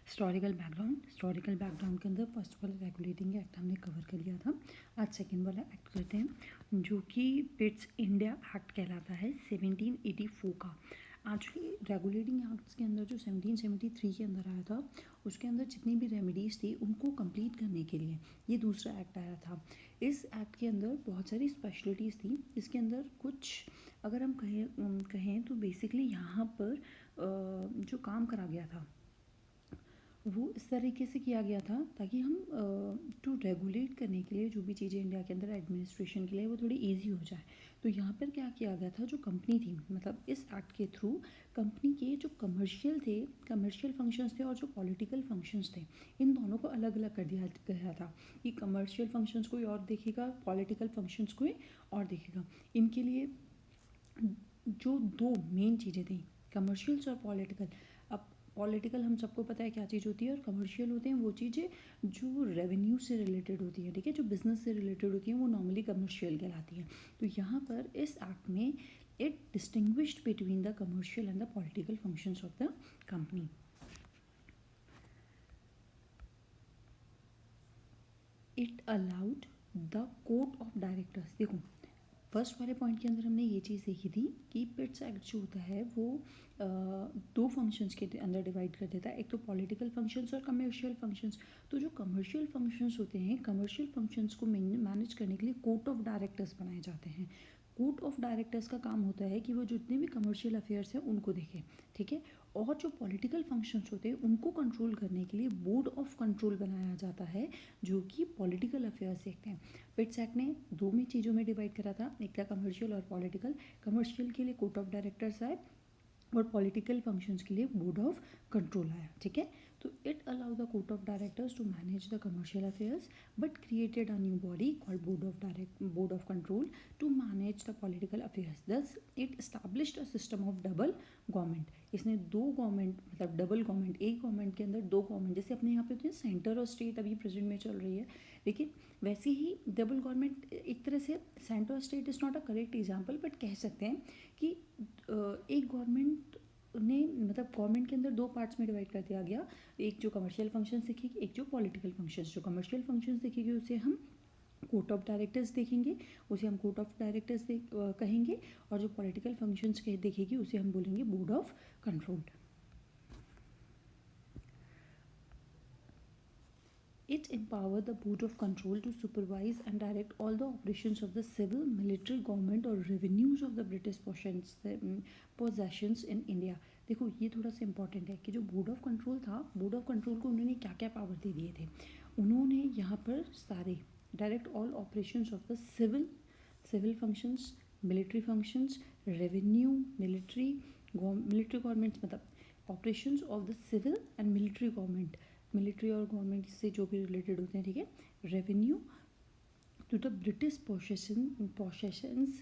Historical background के अंदर first वाला रेगुलेटिंग एक्ट हमने कवर कर लिया था। आज सेकंड वाला एक्ट करते हैं जो कि पिट्स इंडिया एक्ट कहलाता है 1784 का। एक्चुअली रेगुलेटिंग एक्ट्स के अंदर जो 1773 के अंदर आया था उसके अंदर जितनी भी रेमेडीज़ थी उनको कंप्लीट करने के लिए ये दूसरा एक्ट आया था। इस एक्ट के अंदर बहुत सारी स्पेशलिटीज़ थी। इसके अंदर कुछ अगर हम कहें तो बेसिकली यहाँ पर जो काम करा गया था वो इस तरीके से किया गया था ताकि हम टू रेगुलेट करने के लिए जो भी चीज़ें इंडिया के अंदर एडमिनिस्ट्रेशन के लिए वो थोड़ी इजी हो जाए। तो यहाँ पर क्या किया गया था, जो कंपनी थी मतलब इस एक्ट के थ्रू कंपनी के जो कमर्शियल फंक्शंस थे और जो पॉलिटिकल फंक्शंस थे इन दोनों को अलग अलग कर दिया गया था कि कमर्शियल फंक्शंस कोई और देखेगा, पॉलिटिकल फंक्शंस कोई और देखेगा। इनके लिए जो दो मेन चीज़ें थी कमर्शियल्स और पॉलिटिकल। अब पॉलिटिकल हम सबको पता है क्या चीज़ होती है और कमर्शियल होते हैं वो चीज़ें जो रेवेन्यू से रिलेटेड होती हैं, ठीक है, जो बिज़नेस से रिलेटेड होती हैं वो नॉर्मली कमर्शियल कहलाती हैं। तो यहाँ पर इस एक्ट में it distinguished between the commercial and the political functions of the company. It allowed the court of directors. देखो फर्स्ट वाले पॉइंट के अंदर हमने ये चीज़ देखी थी कि पिट्स एक्ट जो होता है वो दो फंक्शंस के अंदर डिवाइड कर देता है, एक तो पॉलिटिकल फंक्शंस और कमर्शियल फंक्शंस। तो जो कमर्शियल फंक्शंस होते हैं, कमर्शियल फंक्शंस को मैनेज करने के लिए कोर्ट ऑफ डायरेक्टर्स बनाए जाते हैं। कोर्ट ऑफ डायरेक्टर्स का काम होता है कि वो जितने भी कमर्शियल अफेयर्स हैं उनको देखें, ठीक है। और जो पॉलिटिकल फंक्शंस होते हैं उनको कंट्रोल करने के लिए बोर्ड ऑफ कंट्रोल बनाया जाता है जो कि पॉलिटिकल अफेयर्स देखते हैं। पिट्स एक्ट ने दो में चीज़ों में डिवाइड करा था, एक था कमर्शियल और पॉलिटिकल। कमर्शियल के लिए कोर्ट ऑफ डायरेक्टर्स आए और पॉलिटिकल फंक्शंस के लिए बोर्ड ऑफ कंट्रोल आया, ठीक है। तो it allow the court of directors to manage the commercial affairs but created a new body called board of control to manage the political affairs. Thus it established a system of double government. इसने दो government मतलब double government, एक government के अंदर दो government, जैसे अपने यहाँ पे होते हैं सेंटर और स्टेट अभी प्रेजेंट में चल रही है, लेकिन वैसे ही डबल गवर्नमेंट एक तरह से सेंटर और state is not a correct example but कह सकते हैं कि एक गवर्नमेंट ने मतलब गवर्नमेंट के अंदर दो पार्ट्स में डिवाइड कर दिया गया, एक जो कमर्शियल फंक्शंस देखेगी, एक जो पॉलिटिकल फंक्शंस। जो कमर्शियल फंक्शंस देखेगी उसे हम कोर्ट ऑफ डायरेक्टर्स देखेंगे, उसे हम कोर्ट ऑफ डायरेक्टर्स कहेंगे, और जो पॉलिटिकल फंक्शंस देखेगी उसे हम बोलेंगे board of control. It empowered the Board of Control to supervise and direct all the operations of the civil, military, government और revenues of the British possessions in India। देखो ये थोड़ा सा इंपॉर्टेंट है कि जो बोर्ड ऑफ कंट्रोल था, board of control को उन्होंने क्या क्या पावर दे दिए थे। उन्होंने यहाँ पर सारे direct all operations of the civil functions, military functions, revenue, military governments मतलब operations of the civil and military government, military और गवर्नमेंट से जो भी रिलेटेड होते हैं, ठीक है। Revenue to the British possessions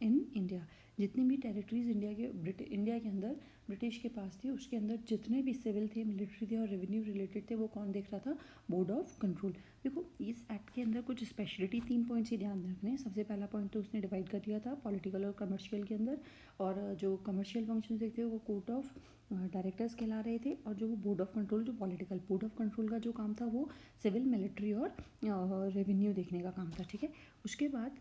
in India. जितनी भी टेरिटरीज इंडिया के अंदर ब्रिटिश के पास थी उसके अंदर जितने भी सिविल थे, मिलिट्री थे और रेवेन्यू रिलेटेड थे वो कौन देख रहा था, बोर्ड ऑफ कंट्रोल। देखो इस एक्ट के अंदर कुछ स्पेशलिटी 3 पॉइंट्स ही ध्यान रखने हैं। सबसे पहला पॉइंट तो उसने डिवाइड कर दिया था पॉलिटिकल और कमर्शियल के अंदर, और जो कमर्शियल फंक्शन देखते हैं वो कोर्ट ऑफ डायरेक्टर्स कहला रहे थे, और जो बोर्ड ऑफ कंट्रोल जो पॉलिटिकल, बोर्ड ऑफ कंट्रोल का जो काम था वो सिविल, मिलिट्री और रेवेन्यू देखने का काम था, ठीक है। उसके बाद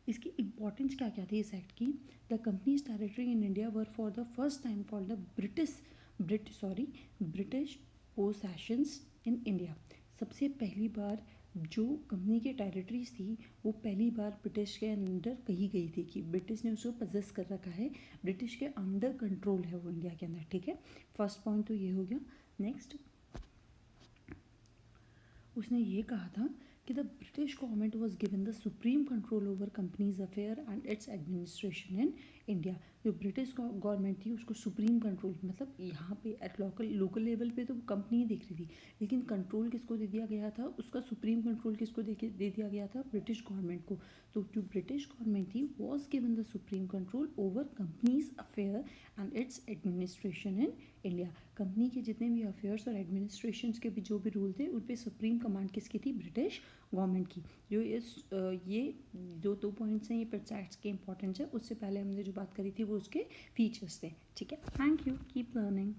इसकी इम्पॉर्टेंस क्या क्या थी इस एक्ट की। The companies territory in India were for the first time called the British possessions in India. सबसे पहली बार जो कंपनी के टेरिटरीज थी वो पहली बार ब्रिटिश के अंडर कही गई थी कि ब्रिटिश ने उसको पजेस कर रखा है, ब्रिटिश के अंडर कंट्रोल है वो इंडिया के अंदर, ठीक है। फर्स्ट पॉइंट तो ये हो गया। नेक्स्ट उसने ये कहा था कि the British government was given the supreme control over companies affair and it's administration in India. जो ब्रिटिश गवर्नमेंट थी उसको सुप्रीम कंट्रोल, मतलब यहाँ पे एट लोकल लेवल पे तो कंपनी ही देख रही थी, लेकिन कंट्रोल किसको दे दिया गया था, उसका सुप्रीम कंट्रोल किसको दे दिया गया था, ब्रिटिश गवर्नमेंट को। तो जो ब्रिटिश गवर्नमेंट थी was given the supreme control over companies affair and it's administration in India. Company के जितने भी अफेयर्स और एडमिनिस्ट्रेशन के भी जो भी रूल थे उन पर सुप्रीम कमांड किसकी थी, ब्रिटिश गवर्नमेंट की। जो ये जो 2 पॉइंट्स हैं ये पिट्स एक्ट के इंपॉर्टेंस है। उससे पहले हमने जो बात करी थी वो उसके फीचर्स थे, ठीक है। Thank you, keep learning.